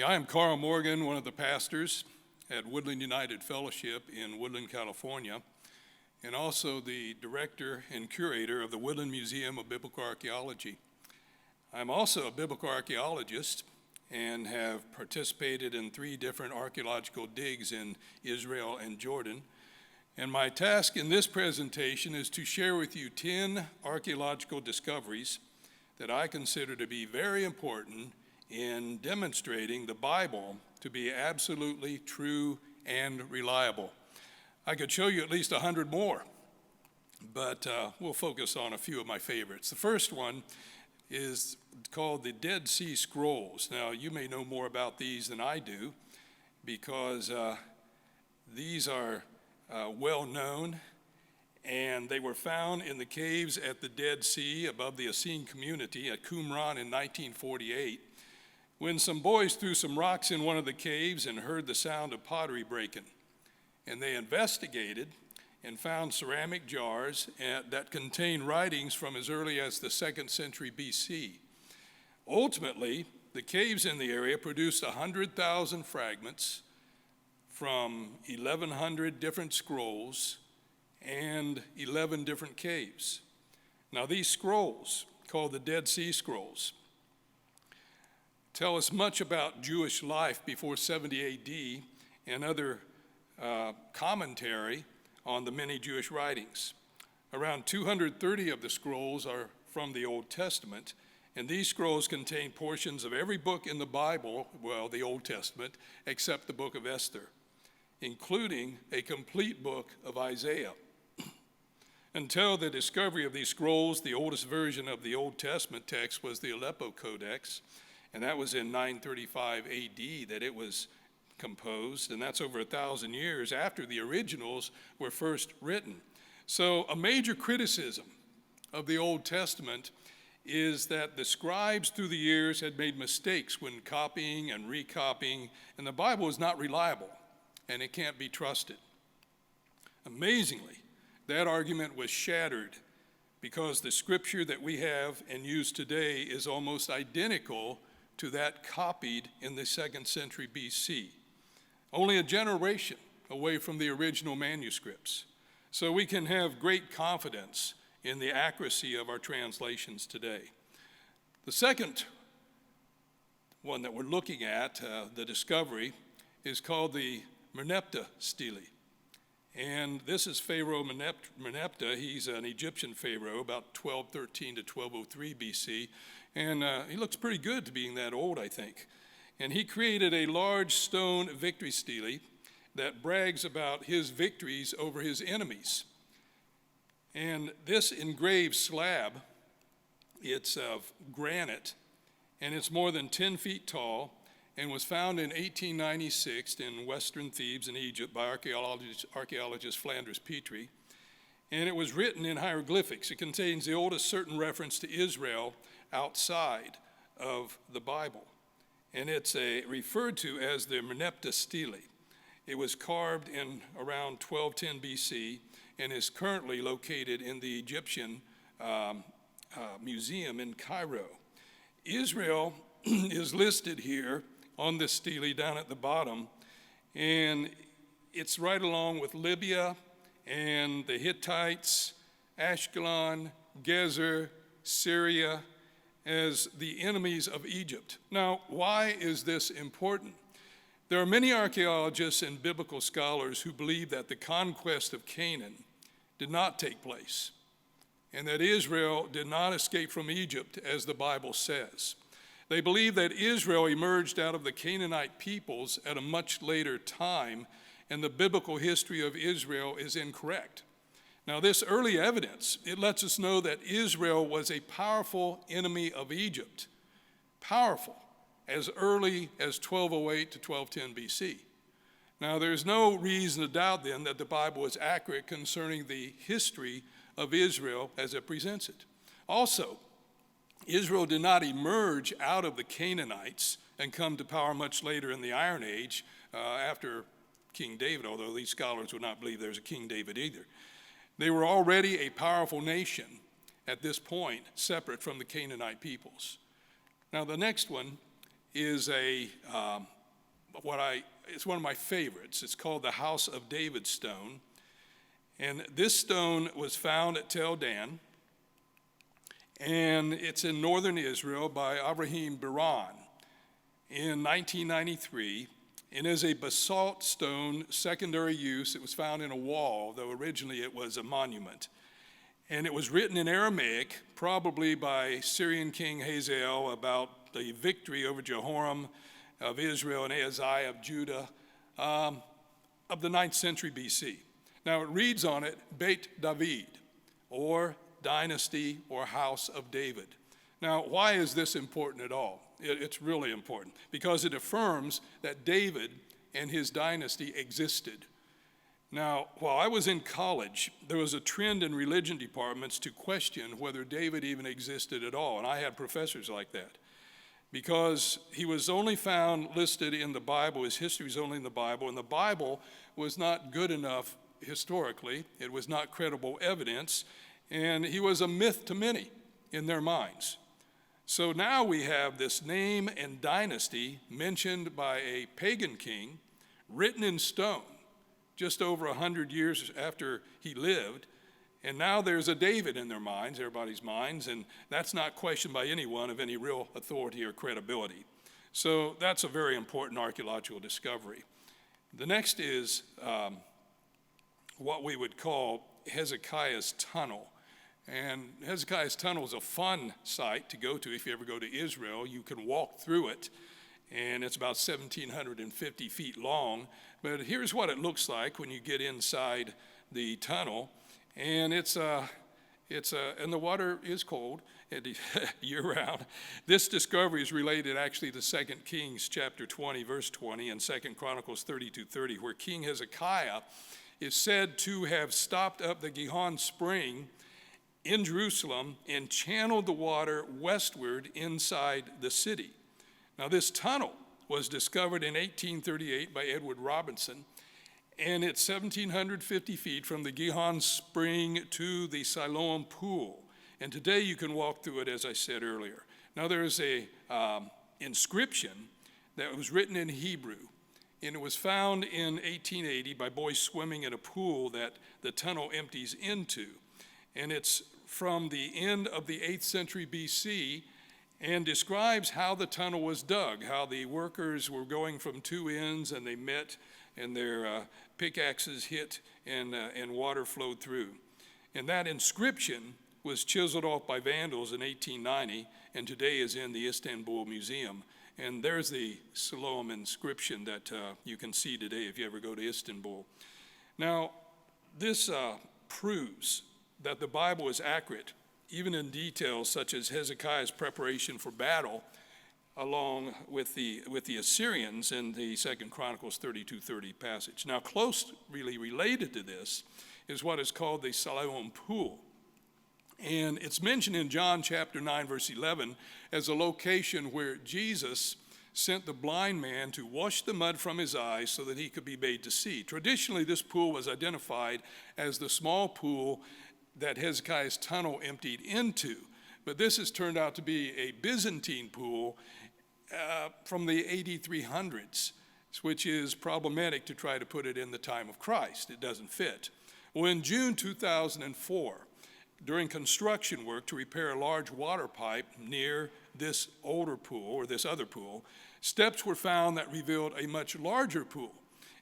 I am Carl Morgan, one of the pastors at Woodland United Fellowship in Woodland, California, and also the director and curator of the Woodland Museum of Biblical Archaeology. I'm also a biblical archaeologist and have participated in 3 different archaeological digs in Israel and Jordan. And my task in this presentation is to share with you 10 archaeological discoveries that I consider to be very important in demonstrating the Bible to be absolutely true and reliable. I could show you at least 100 more, but we'll focus on a few of my favorites. The first one is called the Dead Sea Scrolls. Now, you may know more about these than I do because these are well known, and they were found in the caves at the Dead Sea above the Essene community at Qumran in 1948. When some boys threw some rocks in one of the caves and heard the sound of pottery breaking. And they investigated and found ceramic jars that contained writings from as early as the 2nd century BC. Ultimately, the caves in the area produced 100,000 fragments from 1,100 different scrolls and 11 different caves. Now, these scrolls, called the Dead Sea Scrolls, tell us much about Jewish life before 70 AD and other commentary on the many Jewish writings. Around 230 of the scrolls are from the Old Testament, and these scrolls contain portions of every book in the Bible, well, the Old Testament, except the book of Esther, including a complete book of Isaiah. Until the discovery of these scrolls, the oldest version of the Old Testament text was the Aleppo Codex, and that was in 935 AD that it was composed, and that's over 1,000 years after the originals were first written. So a major criticism of the Old Testament is that the scribes through the years had made mistakes when copying and recopying, and the Bible is not reliable, and it can't be trusted. Amazingly, that argument was shattered because the scripture that we have and use today is almost identical to that copied in the 2nd century BC, only a generation away from the original manuscripts. So we can have great confidence in the accuracy of our translations today. The second one that we're looking at, the discovery, is called the Merneptah Stele. And this is Pharaoh Merneptah. He's an Egyptian pharaoh, about 1213 to 1203 BC. And he looks pretty good to being that old, I think. And he created a large stone victory stele that brags about his victories over his enemies. And this engraved slab, it's of granite, and it's more than 10 feet tall, and was found in 1896 in western Thebes in Egypt by archaeologist Flanders Petrie. And it was written in hieroglyphics. It contains the oldest certain reference to Israel outside of the Bible. And it's referred to as the Merneptah Stele. It was carved in around 1210 BC and is currently located in the Egyptian Museum in Cairo. Israel is listed here on this stele down at the bottom, and it's right along with Libya and the Hittites, Ashkelon, Gezer, Syria, as the enemies of Egypt. Now, why is this important? There are many archaeologists and biblical scholars who believe that the conquest of Canaan did not take place, and that Israel did not escape from Egypt, as the Bible says. They believe that Israel emerged out of the Canaanite peoples at a much later time, and the biblical history of Israel is incorrect. Now, this early evidence, it lets us know that Israel was a powerful enemy of Egypt, powerful, as early as 1208 to 1210 BC. Now, there's no reason to doubt then that the Bible is accurate concerning the history of Israel as it presents it. Also, Israel did not emerge out of the Canaanites and come to power much later in the Iron Age after King David, although these scholars would not believe there's a King David either. They were already a powerful nation at this point, separate from the Canaanite peoples. Now, the next one is it's one of my favorites. It's called the House of David stone. And this stone was found at Tel Dan, and it's in northern Israel by Avraham Biran in 1993, and is a basalt stone, secondary use. It was found in a wall, though originally it was a monument. And it was written in Aramaic, probably by Syrian King Hazael, about the victory over Jehoram of Israel and Ahaziah of Judah of the 9th century BC. Now it reads on it, Beit David, or dynasty or house of David. Now, why is this important at all? It's really important because it affirms that David and his dynasty existed. Now, while I was in college, there was a trend in religion departments to question whether David even existed at all, and I had professors like that because he was only found listed in the Bible, his history was only in the Bible, and the Bible was not good enough historically. It was not credible evidence, and he was a myth to many in their minds. So now we have this name and dynasty mentioned by a pagan king, written in stone, just over 100 years after he lived, and now there's a David in their minds, everybody's minds, and that's not questioned by anyone of any real authority or credibility. So that's a very important archaeological discovery. The next is what we would call Hezekiah's Tunnel. And Hezekiah's Tunnel is a fun site to go to if you ever go to Israel. You can walk through it, and it's about 1,750 feet long. But here's what it looks like when you get inside the tunnel. And and the water is cold year-round. This discovery is related actually to 2 Kings chapter 20, verse 20, and 2 Chronicles 32:30, where King Hezekiah is said to have stopped up the Gihon spring in Jerusalem and channeled the water westward inside the city. Now, this tunnel was discovered in 1838 by Edward Robinson, and it's 1,750 feet from the Gihon spring to the Siloam pool. And today you can walk through it, as I said earlier. Now, there is a inscription that was written in Hebrew, and it was found in 1880 by boys swimming in a pool that the tunnel empties into. And it's from the end of the 8th century BC and describes how the tunnel was dug, how the workers were going from two ends and they met and their pickaxes hit and water flowed through. And that inscription was chiseled off by vandals in 1890 and today is in the Istanbul Museum. And there's the Siloam inscription that you can see today if you ever go to Istanbul. Now, this proves that the Bible is accurate, even in details such as Hezekiah's preparation for battle along with the Assyrians in the 2 Chronicles 32:30 passage. Now, closely related to this is what is called the Siloam pool. And it's mentioned in John chapter 9, verse 11, as a location where Jesus sent the blind man to wash the mud from his eyes so that he could be made to see. Traditionally, this pool was identified as the small pool that Hezekiah's tunnel emptied into. But this has turned out to be a Byzantine pool from the AD 300s, which is problematic to try to put it in the time of Christ. It doesn't fit. Well, in June 2004, during construction work to repair a large water pipe near this older pool, or this other pool, steps were found that revealed a much larger pool.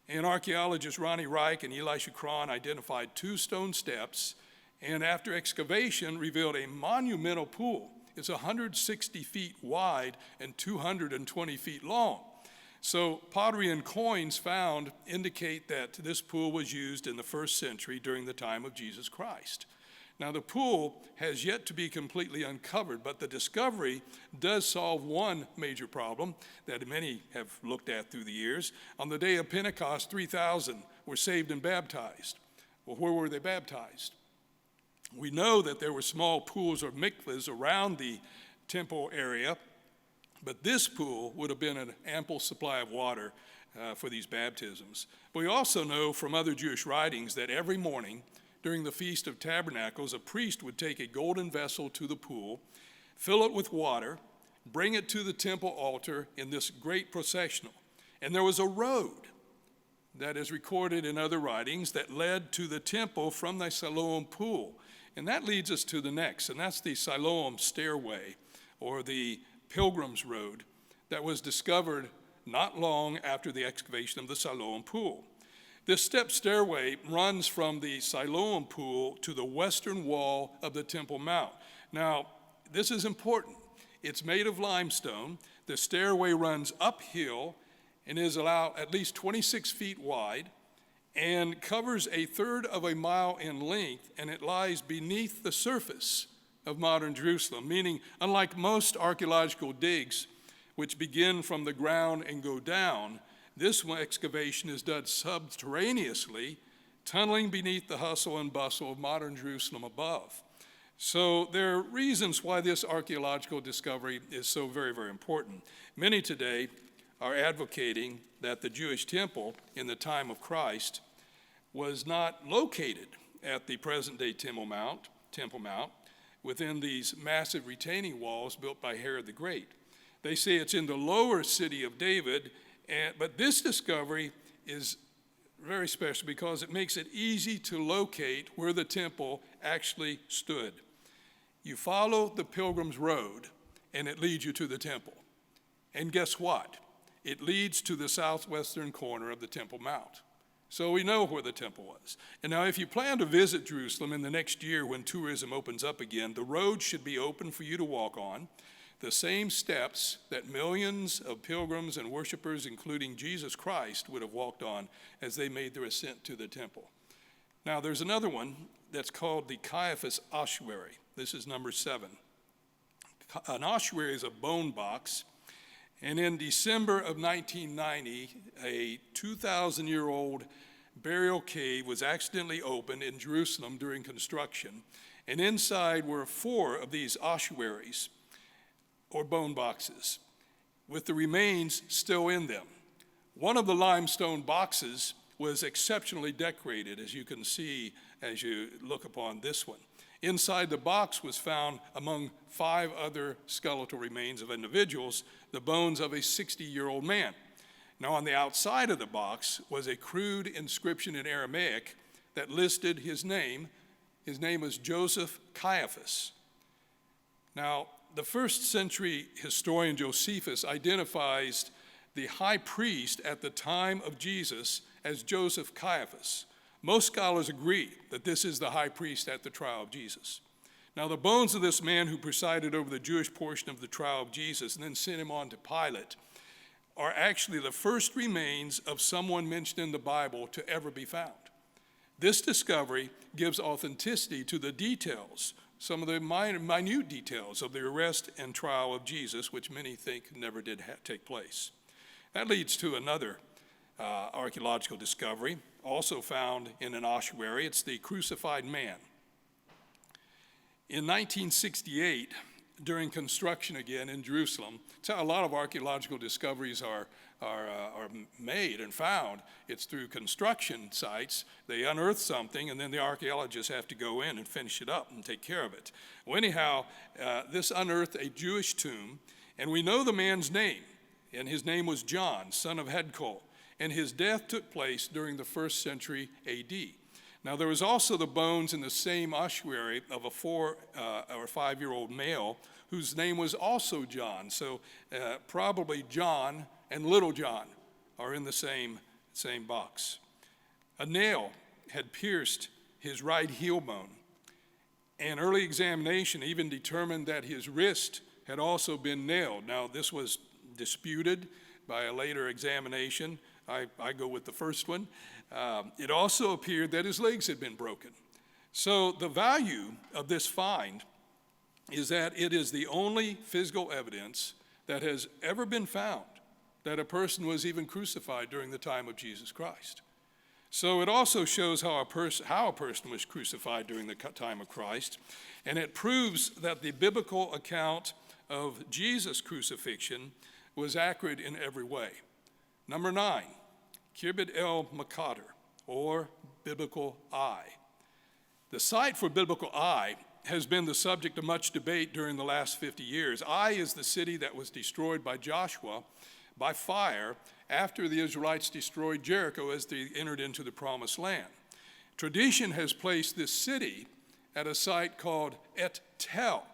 And archaeologists Ronnie Reich and Elisha Cron identified 2 stone steps, and after excavation revealed a monumental pool. It's 160 feet wide and 220 feet long. So pottery and coins found indicate that this pool was used in the 1st century during the time of Jesus Christ. Now, the pool has yet to be completely uncovered, but the discovery does solve one major problem that many have looked at through the years. On the day of Pentecost, 3,000 were saved and baptized. Well, where were they baptized? We know that there were small pools or mikvahs around the temple area, but this pool would have been an ample supply of water for these baptisms. But we also know from other Jewish writings that every morning during the Feast of Tabernacles, a priest would take a golden vessel to the pool, fill it with water, bring it to the temple altar in this great processional. And there was a road that is recorded in other writings that led to the temple from the Siloam pool. And that leads us to the next, and that's the Siloam Stairway, or the Pilgrim's Road, that was discovered not long after the excavation of the Siloam pool. This step stairway runs from the Siloam pool to the western wall of the Temple Mount. Now, this is important. It's made of limestone. The stairway runs uphill and is at least 26 feet wide and covers a third of a mile in length, and it lies beneath the surface of modern Jerusalem, meaning unlike most archaeological digs, which begin from the ground and go down, this excavation is done subterraneously, tunneling beneath the hustle and bustle of modern Jerusalem above. So there are reasons why this archaeological discovery is so very, very important. Many today are advocating that the Jewish temple in the time of Christ was not located at the present-day Temple Mount, within these massive retaining walls built by Herod the Great. They say it's in the lower city of David, but this discovery is very special because it makes it easy to locate where the temple actually stood. You follow the Pilgrim's Road, and it leads you to the temple. And guess what? It leads to the southwestern corner of the Temple Mount. So we know where the temple was. And now if you plan to visit Jerusalem in the next year when tourism opens up again, the road should be open for you to walk on, the same steps that millions of pilgrims and worshipers, including Jesus Christ, would have walked on as they made their ascent to the temple. Now there's another one that's called the Caiaphas Ossuary. This is number 7. An ossuary is a bone box, and in December of 1990, a 2,000-year-old burial cave was accidentally opened in Jerusalem during construction, and inside were 4 of these ossuaries, or bone boxes, with the remains still in them. One of the limestone boxes was exceptionally decorated, as you can see as you look upon this one. Inside the box was found, among 5 other skeletal remains of individuals, the bones of a 60-year-old man. Now, on the outside of the box was a crude inscription in Aramaic that listed his name. His name was Joseph Caiaphas. Now, the first century historian Josephus identifies the high priest at the time of Jesus as Joseph Caiaphas. Most scholars agree that this is the high priest at the trial of Jesus. Now, the bones of this man who presided over the Jewish portion of the trial of Jesus and then sent him on to Pilate are actually the first remains of someone mentioned in the Bible to ever be found. This discovery gives authenticity to the details, some of the minute details of the arrest and trial of Jesus, which many think never did take place. That leads to another archaeological discovery, also found in an ossuary. It's the crucified man. In 1968, during construction again in Jerusalem, it's how a lot of archaeological discoveries are made and found. It's through construction sites. They unearth something, and then the archaeologists have to go in and finish it up and take care of it. Well, anyhow, this unearthed a Jewish tomb, and we know the man's name, and his name was John, son of Hezekiah, and his death took place during the 1st century A.D. Now, there was also the bones in the same ossuary of a 4 or 5-year-old male whose name was also John. So probably John and little John are in the same box. A nail had pierced his right heel bone, and early examination even determined that his wrist had also been nailed. Now, this was disputed by a later examination. I go with the first one. It also appeared that his legs had been broken. So the value of this find is that it is the only physical evidence that has ever been found that a person was even crucified during the time of Jesus Christ. So it also shows how a person was crucified during the time of Christ, and it proves that the biblical account of Jesus' crucifixion was accurate in every way. Number 9, Khirbet el-Maqatir, or biblical eye. The site for biblical eye has been the subject of much debate during the last 50 years. Ai is the city that was destroyed by Joshua by fire after the Israelites destroyed Jericho as they entered into the promised land. Tradition has placed this city at a site called Et-Tel.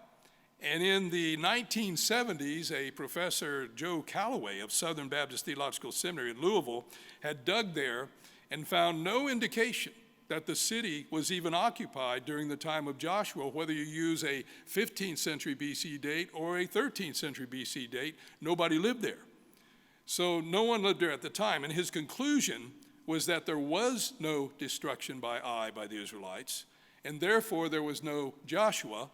And in the 1970s, a professor, Joe Calloway of Southern Baptist Theological Seminary in Louisville, had dug there and found no indication that the city was even occupied during the time of Joshua, whether you use a 15th century BC date or a 13th century BC date. Nobody lived there. So no one lived there at the time. And his conclusion was that there was no destruction by Ai by the Israelites, and therefore there was no Joshua.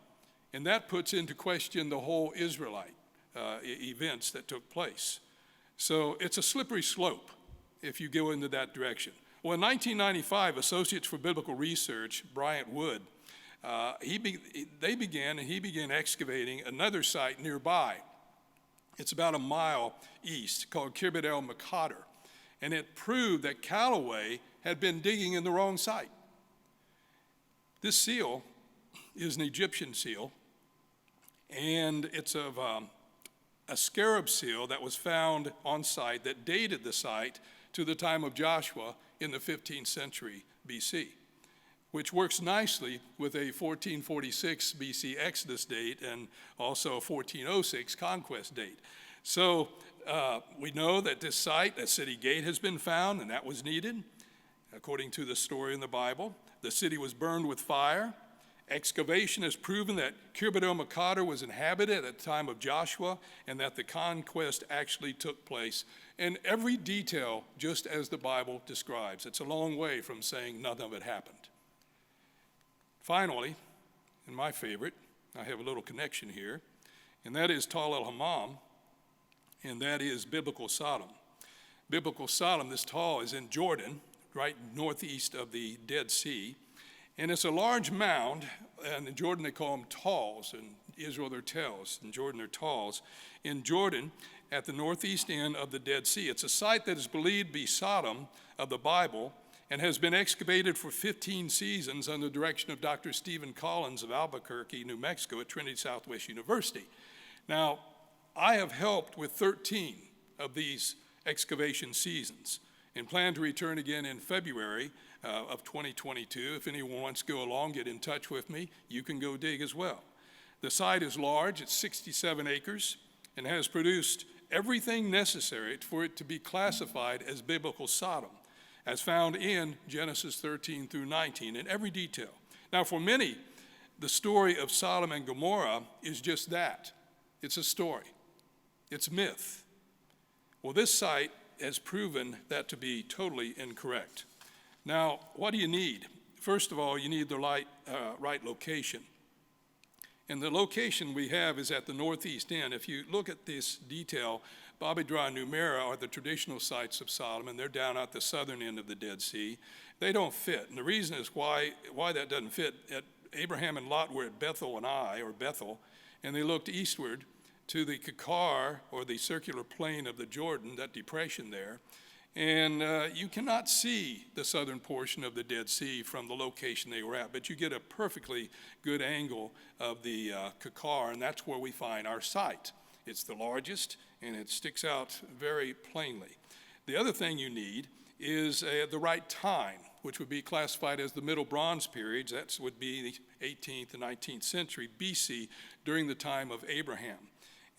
And that puts into question the whole Israelite events that took place. So it's a slippery slope if you go into that direction. Well, in 1995, Associates for Biblical Research, Bryant Wood, he began excavating another site nearby. It's about a mile east, called Khirbet el-Maqatir. And it proved that Calloway had been digging in the wrong site. This seal is an Egyptian seal, and it's of a scarab seal that was found on site that dated the site to the time of Joshua in the 15th century BC, which works nicely with a 1446 BC Exodus date and also a 1406 conquest date. So we know that this site, a city gate, has been found, and that was needed. According to the story in the Bible, the city was burned with fire. Excavation has proven that Khirbet el-Maqatir was inhabited at the time of Joshua and that the conquest actually took place. And every detail, just as the Bible describes. It's a long way from saying none of it happened. Finally, and my favorite, I have a little connection here, and that is Tal el-Hammam, and that is biblical Sodom. Biblical Sodom, this Tal, is in Jordan, right northeast of the Dead Sea. And it's a large mound, and in Jordan they call them talls. In Israel they're tells, in Jordan they're talls. In Jordan, at the northeast end of the Dead Sea. It's a site that is believed to be Sodom of the Bible and has been excavated for 15 seasons under the direction of Dr. Stephen Collins of Albuquerque, New Mexico at Trinity Southwest University. Now, I have helped with 13 of these excavation seasons and plan to return again in February of 2022. If anyone wants to go along, get in touch with me. You can go dig as well. The site is large. It's 67 acres and has produced everything necessary for it to be classified as biblical Sodom, as found in Genesis 13 through 19 in every detail. Now, for many, the story of Sodom and Gomorrah is just that. It's a story. It's myth. Well, this site has proven that to be totally incorrect. Now, what do you need? First of all, you need the right location. And the location we have is at the northeast end. If you look at this detail, Bobby Dra and Numera are the traditional sites of Sodom, and they're down at the southern end of the Dead Sea. They don't fit. And the reason is why that doesn't fit. Abraham and Lot were at Bethel and Ai, or Bethel, and they looked eastward to the Kekar, or the circular plain of the Jordan, that depression there. And you cannot see the southern portion of the Dead Sea from the location they were at, but you get a perfectly good angle of the Kekar, and that's where we find our site. It's the largest, and it sticks out very plainly. The other thing you need is the right time, which would be classified as the Middle Bronze periods. That would be the 18th and 19th century BC, during the time of Abraham.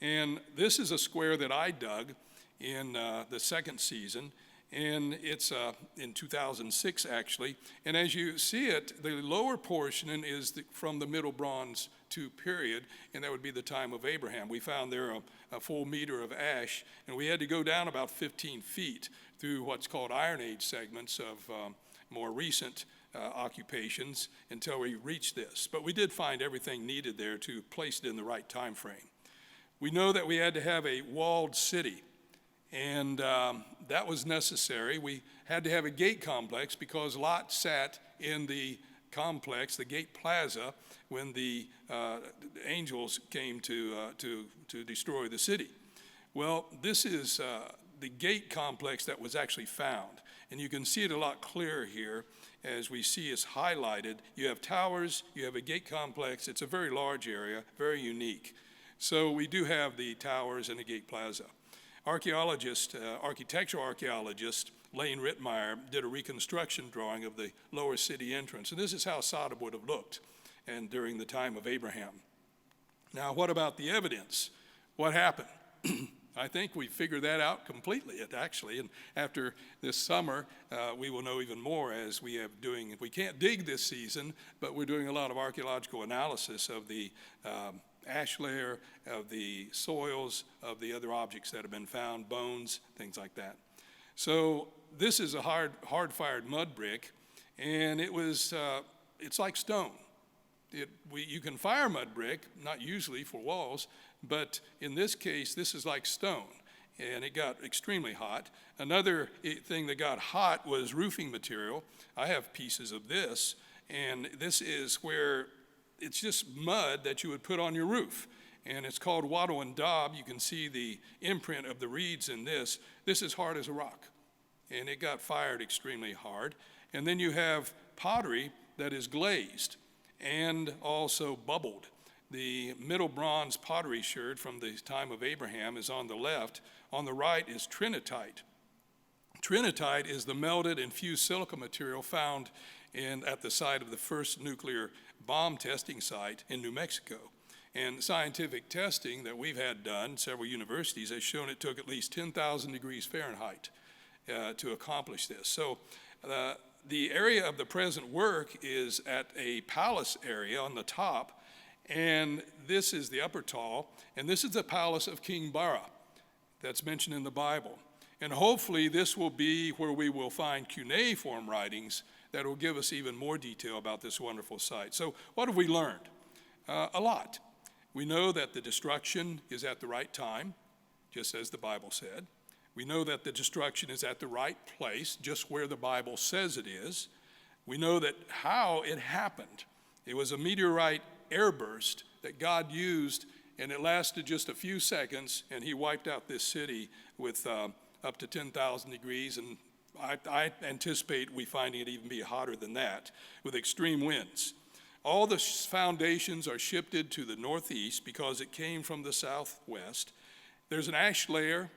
And this is a square that I dug in the second season, and it's in 2006 actually. And as you see it, the lower portion is from the Middle Bronze II period, and that would be the time of Abraham. We found there a full meter of ash, and we had to go down about 15 feet through what's called Iron Age segments of more recent occupations until we reached this. But we did find everything needed there to place it in the right time frame. We know that we had to have a walled city, and that was necessary. We had to have a gate complex because Lot sat in the complex, the gate plaza, when the angels came to destroy the city. Well, this is the gate complex that was actually found, and you can see it a lot clearer here. as we see is highlighted. You have towers, you have a gate complex. It's a very large area, very unique. So we do have the towers and the gate plaza. Architectural archaeologist Lane Rittmeyer did a reconstruction drawing of the lower city entrance, and this is how Sodom would have looked and during the time of Abraham. Now, what about the evidence? What happened? I think we figured that out completely, actually, and after this summer, we will know even more as we can't dig this season, but we're doing a lot of archaeological analysis of the ash layer, of the soils, of the other objects that have been found, bones, things like that. So this is a hard-fired mud brick, and it's like stone. You can fire mud brick, not usually for walls, but in this case, this is like stone, and it got extremely hot. Another thing that got hot was roofing material. I have pieces of this, and this is where it's just mud that you would put on your roof, and it's called wattle and daub. You can see the imprint of the reeds in this. This is hard as a rock, and it got fired extremely hard. And then you have pottery that is glazed and also bubbled. The middle bronze pottery sherd from the time of Abraham is on the left. On the right is trinitite. Trinitite is the melted and fused silica material found at the site of the first nuclear bomb testing site in New Mexico. And scientific testing that we've had done, several universities, has shown it took at least 10,000 degrees Fahrenheit to accomplish this. So the area of the present work is at a palace area on the top, and this is the upper tall, and this is the palace of King Bara that's mentioned in the Bible. And hopefully this will be where we will find cuneiform writings that will give us even more detail about this wonderful site. So what have we learned? A lot. We know that the destruction is at the right time, just as the Bible said. We know that the destruction is at the right place, just where the Bible says it is. We know that how it happened. It was a meteorite airburst that God used, and it lasted just a few seconds, and he wiped out this city with up to 10,000 degrees, and I anticipate we finding it even be hotter than that, with extreme winds. All the foundations are shifted to the northeast because it came from the southwest. There's an ash layer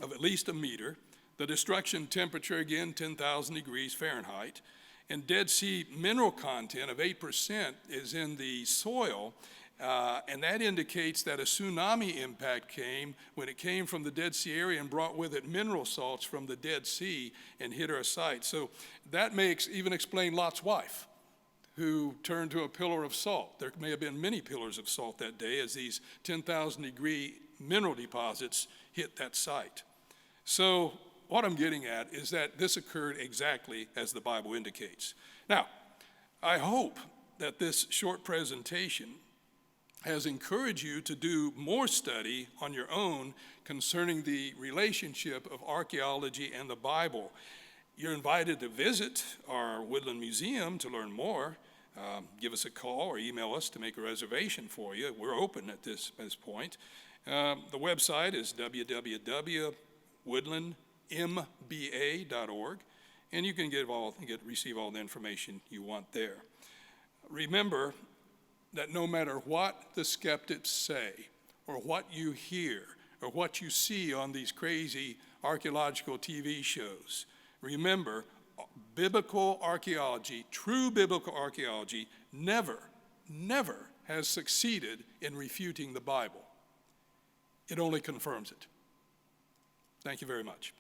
of at least a meter. The destruction temperature, again, 10,000 degrees Fahrenheit. And Dead Sea mineral content of 8% is in the soil, and that indicates that a tsunami impact came when it came from the Dead Sea area and brought with it mineral salts from the Dead Sea and hit our site. So that makes even explain Lot's wife, who turned to a pillar of salt. There may have been many pillars of salt that day as these 10,000 degree mineral deposits hit that site. So what I'm getting at is that this occurred exactly as the Bible indicates. Now, I hope that this short presentation has encouraged you to do more study on your own concerning the relationship of archaeology and the Bible. You're invited to visit our Woodland Museum to learn more. Give us a call or email us to make a reservation for you. We're open at this point. The website is www.woodlandmba.org, and you can receive all the information you want there. Remember that no matter what the skeptics say, or what you hear, or what you see on these crazy archaeological TV shows, remember, biblical archaeology, true biblical archaeology, never has succeeded in refuting the Bible. It only confirms it. Thank you very much.